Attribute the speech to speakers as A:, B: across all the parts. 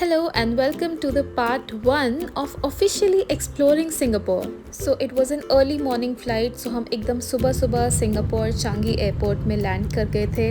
A: Hello and welcome to the part 1 of officially exploring Singapore. So it was an early morning flight, so हम एकदम सुबह सुबह Singapore Changi airport में land कर गए थे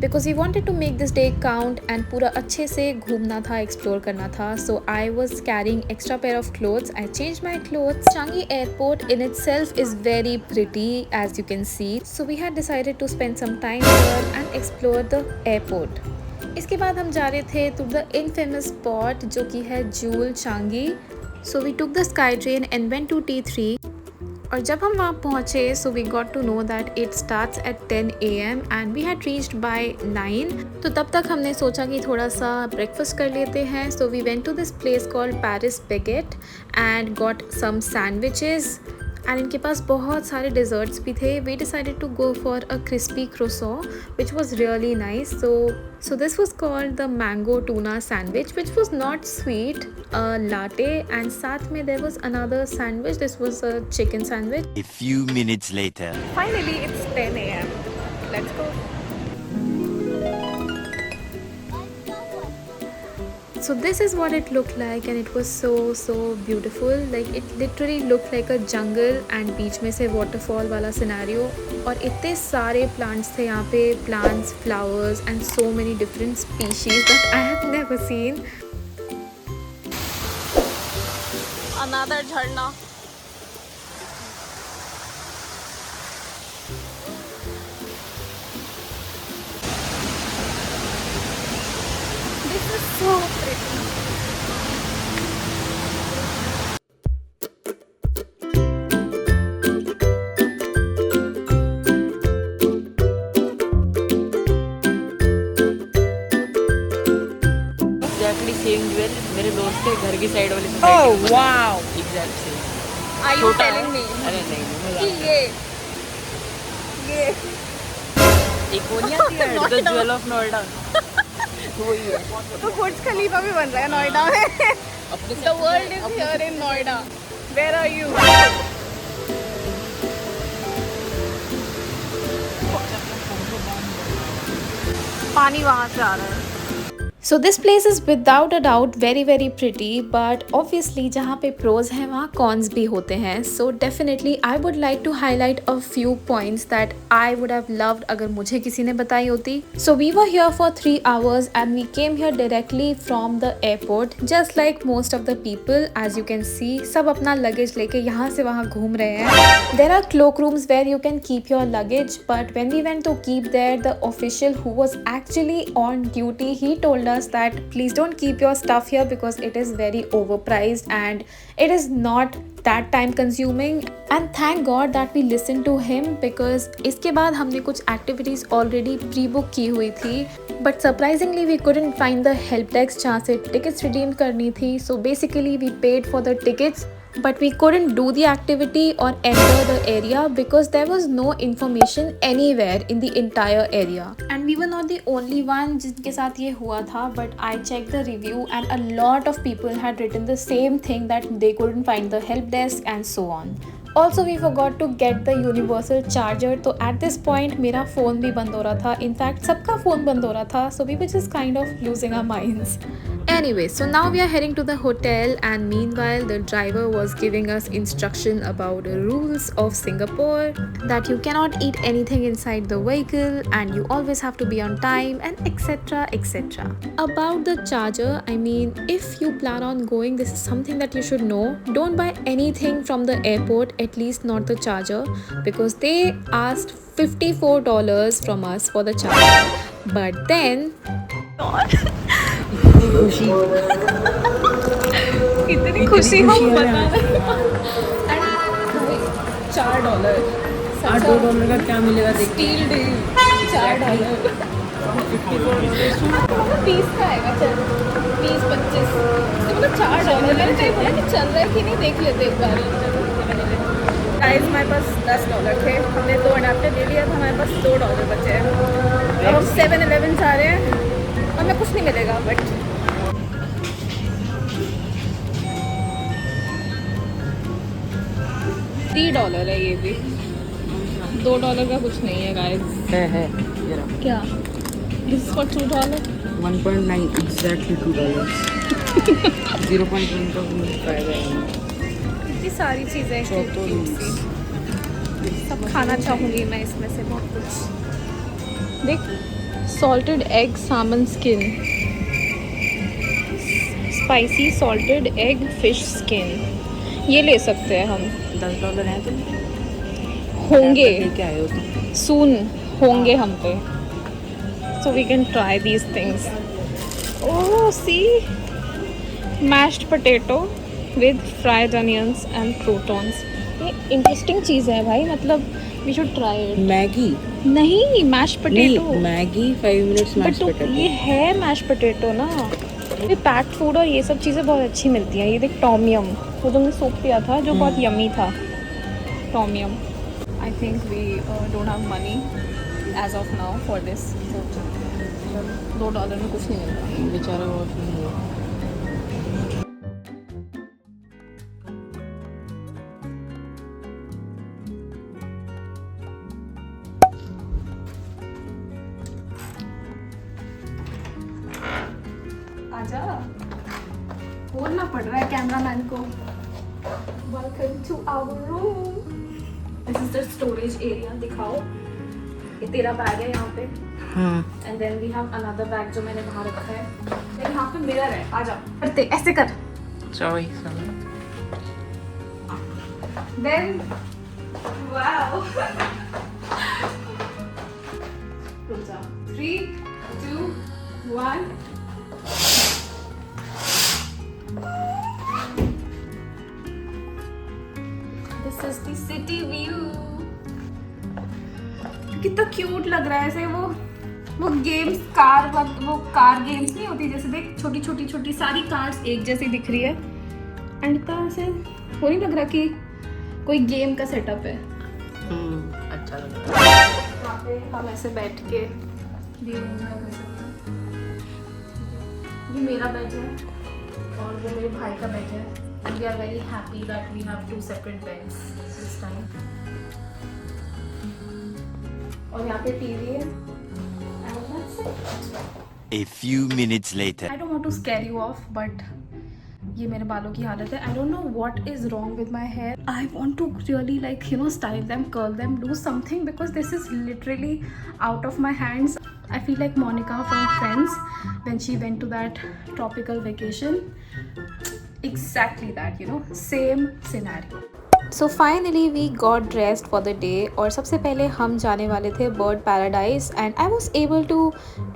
A: because we wanted to make this day count and पूरा अच्छे से घूमना था, explore करना था. So I was carrying extra pair of clothes. I changed my clothes. Changi airport in itself is very pretty as you can see. So we had decided to spend some time here and explore the airport. इसके बाद हम जा रहे थे to the infamous spot जो कि है Jewel Changi. So we took the sky train and went to T3 और जब हम वहाँ पहुँचे so we got to know that it starts at 10 AM and we had reached by 9. तो तब तक हमने सोचा कि थोड़ा सा ब्रेकफास्ट कर लेते हैं. So we went to this place called Paris Baguette and got some sandwiches and इनके पास बहुत सारे डिज़र्ट्स भी थे. We decided to go for a crispy croissant which was really nice. So this was called the mango tuna sandwich, which was not sweet, a latte, and साथ में there was another sandwich. This was a chicken sandwich.
B: A few minutes later.
A: Finally, it's 10 AM. Let's go. So this is what it looked like and it was so beautiful. Like it literally looked like a jungle and बीच में से waterfall वाला scenario और इतने सारे plants थे यहाँ पे, plants, flowers and so many different species that I have never seen. Another झरना. This is so pretty.
C: Exactly same jewel मेरे दोस्त के घर की साइड वाली
A: Oh wow!
C: Exact same.
A: Are you telling me
C: अरे नहीं
A: कि ये
C: एक वो नहीं आती है द ज्वेल ऑफ नोएडा वही है.
A: तो बुर्ज खलीफा भी बन रहा है नोएडा में. The world is here in Noida. Where are you? पानी वहाँ से आ रहा है. So this place is without a doubt very pretty, but obviously जहाँ पे pros हैं वहाँ cons भी होते हैं. So definitely I would like to highlight a few points that I would have loved अगर मुझे किसी ने बताई होती. So we were here for 3 hours and we came here directly from the airport, just like most of the people. As you can see, सब अपना luggage लेके यहाँ से वहाँ घूम रहे हैं. There are cloak rooms where you can keep your luggage, but when we went to keep there, the official who was actually on duty, he told us that please don't keep your stuff here because it is very overpriced and it is not that time consuming. And thank God that we listened to him because इसके बाद हमने कुछ activities already pre-book की हुई थी, but surprisingly we couldn't find the help desk जहाँ से tickets redeem करनी थी. So basically we paid for the tickets but we couldn't do the activity or enter the area because there was no information anywhere in the entire area. And we were not the only one जिनके साथ ये हुआ था, but I checked the review and a lot of people had written the same thing that they couldn't find the help desk and so on. Also we forgot to get the universal charger, तो at this point मेरा phone भी बंद हो रहा था. In fact सबका phone बंद हो रहा था, so we were just kind of losing our minds. Anyway, so now we are heading to the hotel and meanwhile the driver was giving us instruction about the rules of Singapore, that you cannot eat anything inside the vehicle and you always have to be on time and etc. About the charger, I mean, if you plan on going, this is something that you should know. Don't buy anything from the airport, at least not the charger, because they asked $54 from us for the charger. But then इतनी खुशी हम बता $4
C: $2 का क्या मिलेगा देख
A: steal deal $4 30 का आएगा. चल 20-25 तो मतलब $4. मैंने कहीं बोला कि चल रहा है कि नहीं देख लेते एक बार. गाइस हमारे पास $10 थे, हमने 2 अडाप्टर ले लिया था, हमारे पास $2 बचे हैं. अब हम 7-Eleven जा रहे हैं, हमें कुछ नहीं मिलेगा बट $3 है ये भी. $2 का कुछ नहीं है गाइस.
C: है
A: क्या? This is for $2.
C: 1.9 exactly $2. 0.1 का फायदा है।
A: इतनी सारी चीज़ें cute cute सी। सब खाना चाहूँगी मैं इसमें से बहुत कुछ। देख, salted egg salmon skin, spicy salted egg fish skin, ये ले सकते हैं हम।
C: $10 हैं तो
A: होंगे
C: क्या है तो
A: सून, होंगे हम पे, so we can try these things. Oh see, mashed potato with fried onions and croutons. ये इंटरेस्टिंग चीज़ है भाई, मतलब we should try it.
C: Maggi
A: नहीं, मैश पोटैटो।
C: नहीं, Maggi 5 minutes mash
A: but
C: potato.
A: ये है मैश पोटैटो ना। ये पैक्ड फूड और ये सब चीज़ें बहुत अच्छी मिलती हैं। ये देख टॉम यम, वो जो हमने सूप पिया था जो बहुत यमी था, Tom yum. I think we don't have money as of now for this. $2 में कुछ नहीं मिल रहा।
C: बेचारा वॉशरूम हुआ।
A: आजा, बोलना पड़ रहा है कैमरामैन को। Welcome to our room. This is the storage area. दिखाओ, ये तेरा बैग है यहाँ पे,
C: हाँ
A: and then we have another bag जो मैंने वहाँ रखा है। देन यहाँ पे मिरर है। आजा, करते ऐसे कर।
C: Sorry
A: then wow. रुक जा। 3, 2, 1। This is the city view. कितना क्यूट लग रहा है ऐसे। वो गेम्स कार, वो कार गेम्स नहीं होती जैसे, देख छोटी छोटी छोटी सारी कार्स एक जैसी दिख रही है, एंड इतना ऐसे वो नहीं लग रहा कि कोई गेम का सेटअप है।
C: अच्छा लग रहा है।
A: यहाँ पे हम ऐसे बैठ के व्यू एंजॉय कर सकते हैं। ये मेरा बेड है और वो मेरे भाई का बेड है, and we are very happy that we have 2 separate beds this time. और यहाँ पे टीवी है।
B: A few minutes later.
A: I don't want to scare you off, but ये मेरे बालों की हालत है। I don't know what is wrong with my hair. I want to really style them, curl them, do something, because this is literally out of my hands. I feel like Monica from Friends when she went to that tropical vacation. Exactly that, same scenario. So finally we got dressed for the day और सबसे पहले हम जाने वाले थे Bird Paradise, and I was able to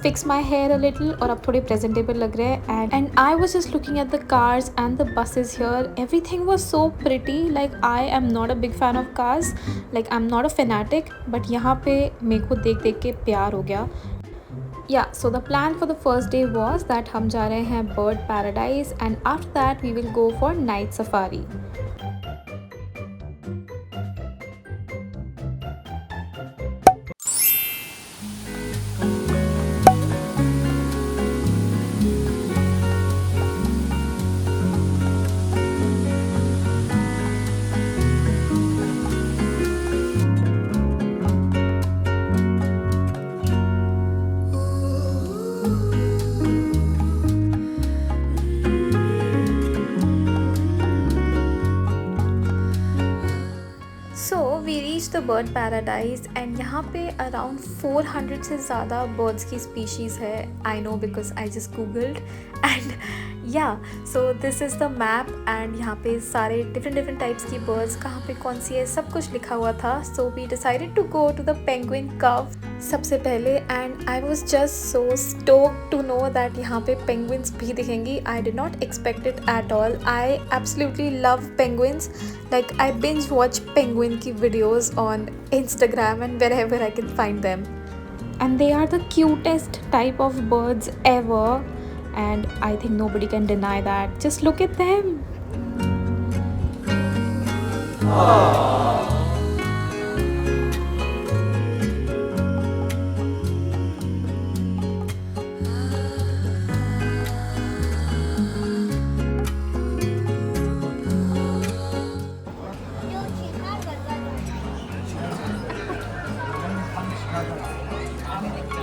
A: fix my hair a little और अब थोड़े प्रेजेंटेबल लग रहे हैं, and I was just looking at the cars and the buses here. Everything was so pretty. Like I am not a big fan of cars, like I am not a fanatic, but यहाँ पे मेरे को देख देख के प्यार हो गया. Yeah, so the plan for the first day was that हम जा रहे हैं bird paradise, and after that we will go for night safari. So we reached the bird paradise, and यहाँ पे around 400 से ज़्यादा birds की species है. I know because I just googled, and yeah, so this is the map, and यहाँ पे सारे different types की birds कहाँ पे कौन सी है सब कुछ लिखा हुआ था. So we decided to go to the penguin cove सबसे पहले, and I was just so stoked to know that यहाँ पे penguins भी दिखेंगी. I did not expect it at all. I absolutely love penguins. Like I binge watch penguin की videos on Instagram and wherever I can find them. And they are the cutest type of birds ever, and I think nobody can deny that. Just look at them.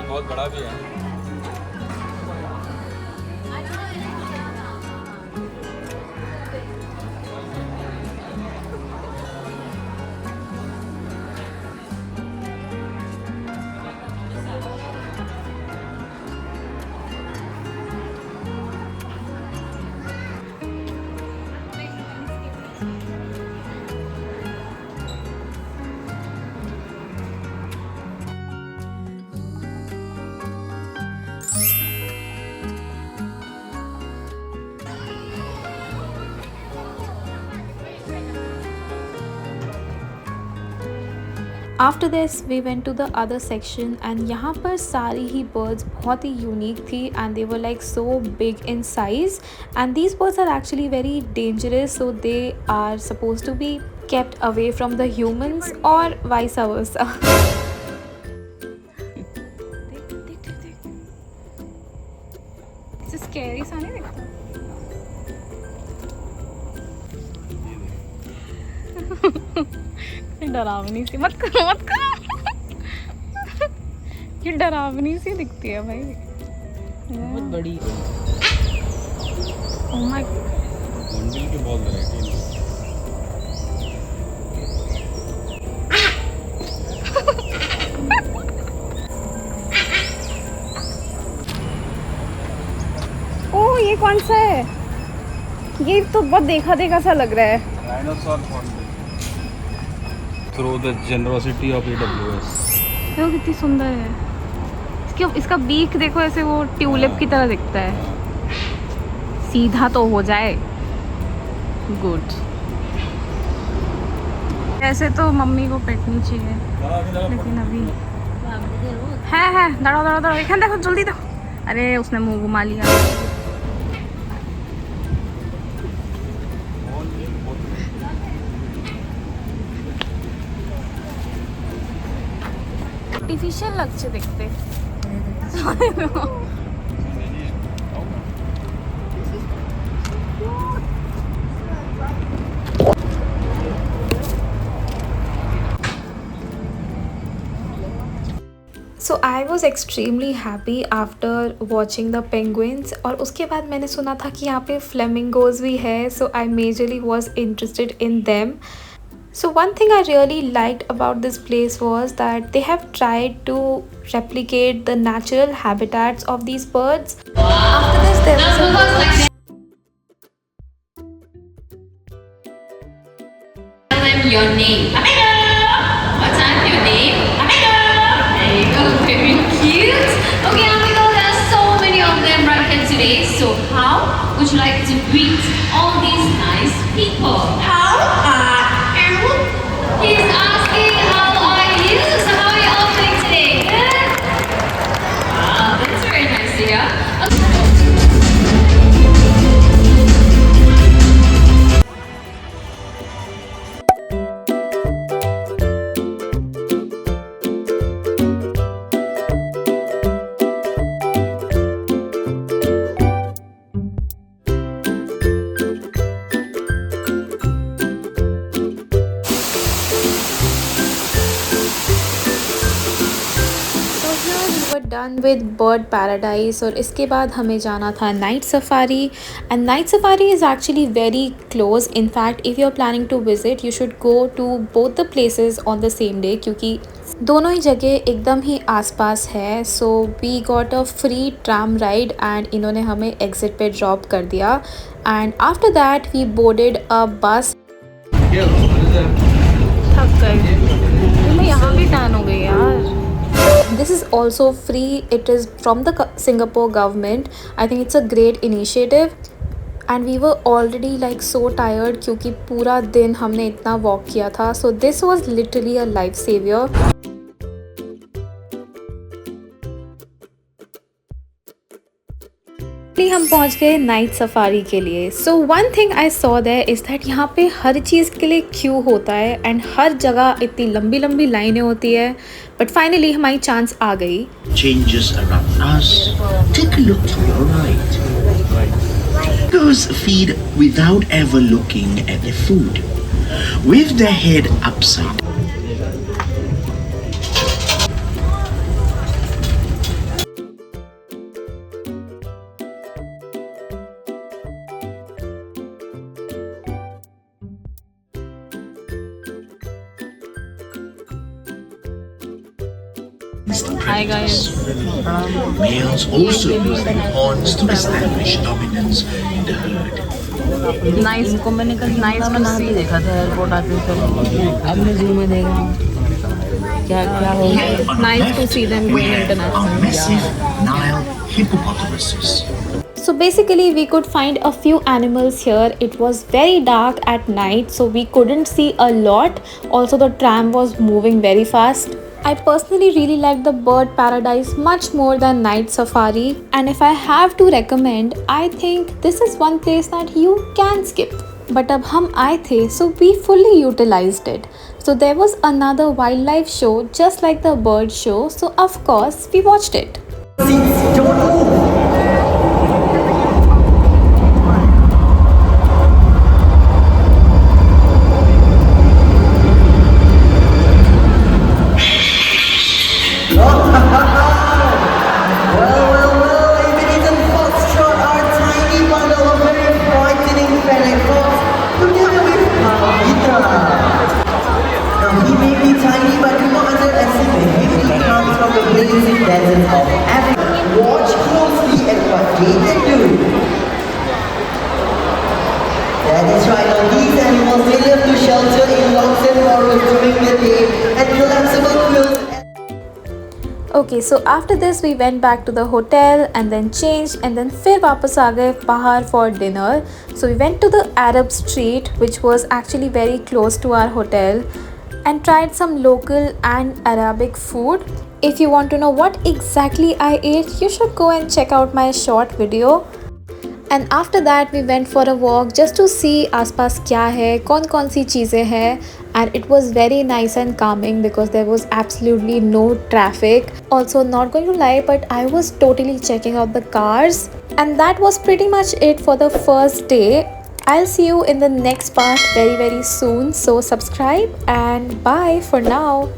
B: बहुत बड़ा भी है.
A: After this we went to the other section and यहाँ पर सारी ही birds बहुत ही यूनिक थी and they were like so big in size and these birds are actually very dangerous, so they are suppose to be kept away from the humans or vice versa. इससे scary सा नहीं दिखता? डरावनी सी मत करो मत करो। ये डरावनी सी दिखती है भाई।
C: बहुत बड़ी।
A: Oh my
D: हॉर्नबिल की बहुत वैरायटी है।
A: ओह ये कौन सा है? ये तो बहुत देखा देखा सा लग रहा है।
D: Dinosaur hornbill through the generosity of AWS।
A: देखो कितनी सुंदर है। इसका बीक देखो, ऐसे वो ट्यूलिप की तरह दिखता है। सीधा तो हो जाए, गुड। ऐसे तो मम्मी को पेटनी चाहिए, लेकिन अभी है दौड़ो दौड़ो दौड़ो, एखान देखो जल्दी दो। अरे उसने मुंह घुमा लिया। आर्टिफिशियल लगছে দেখতে। So I was extremely happy after watching the penguins. और उसके बाद मैंने सुना था कि यहाँ पे फ्लेमिंगोज भी है, so I majorly was interested in them. So one thing I really liked about this place was that they have tried to replicate the natural habitats of these birds. After this there was a
E: Tell them your name. Amigo! What's that? Your name? Amigo! There you go. Very cute. Okay, Amigo, there are so many of them right here today. So how would you like to greet all these nice people? How are you? He's asking how are you? So how are you all doing today? Good? Wow, that's very nice to hear. Okay.
A: Done with Bird Paradise और इसके बाद हमें जाना था Night Safari. And Night Safari is actually very close. In fact if you are planning to visit you should go to both the places on the same day, क्योंकि दोनों ही जगह एकदम ही आसपास है. So we got a free tram ride and इन्होंने हमें एग्जिट पे ड्रॉप कर दिया. And after that we boarded अ बस. थक गए, मैं यहाँ भी टर्न हो गई यार. This is also free. It is from the Singapore government. I think it's a great initiative. And we were already like so tired क्योंकि पूरा दिन हमने इतना walk किया था. So this was literally a lifesaver. हम पहुंच गए नाइट सफारी के लिए. So one thing I saw there is that यहाँ पे हर चीज़ के लिए क्यू होता है एंड हर जगह इतनी लंबी लंबी लाइनें होती है. बट फाइनली हमारी चांस आ गई.
F: Changes around us. Take a look to your right. Those feed without ever looking at the food, with their head upside.
C: Hi guys.
F: Males also use their horns to establish dominance in the herd.
C: Nice इनको मैंने कल nice बना के देखा था airport आते थे. अब मैं जू में देख रहा हूँ क्या क्या हो गया.
A: Nice to see them going
F: Are
A: international.
F: massive Nile hippopotamuses.
A: So basically we could find a few animals here. It was very dark at night, so we couldn't see a lot. Also the tram was moving very fast. I personally really like the bird paradise much more than night safari, and if I have to recommend, I think this is one place that you can skip. But अब हम आए थे, so we fully utilized it. So there was another wildlife show just like the bird show, so of course we watched it.
G: Watch closely at what they can do. That is right. Now these animals, they live to shelter in logs and forests during the day and collapsible quills.
A: Okay, so after this we went back to the hotel and then changed and then फिर वापस आ गए बाहर for dinner. So we went to the Arab street, which was actually very close to our hotel, and tried some local and Arabic food. If you want to know what exactly I ate, you should go and check out my short video. And after that we went for a walk just to see आसपास क्या है, कौन सी चीज़ें हैं, and it was very nice and calming because there was absolutely no traffic. Also, not going to lie, but I was totally checking out the cars, and that was pretty much it for the first day. I'll see you in the next part very soon, so subscribe and bye for now.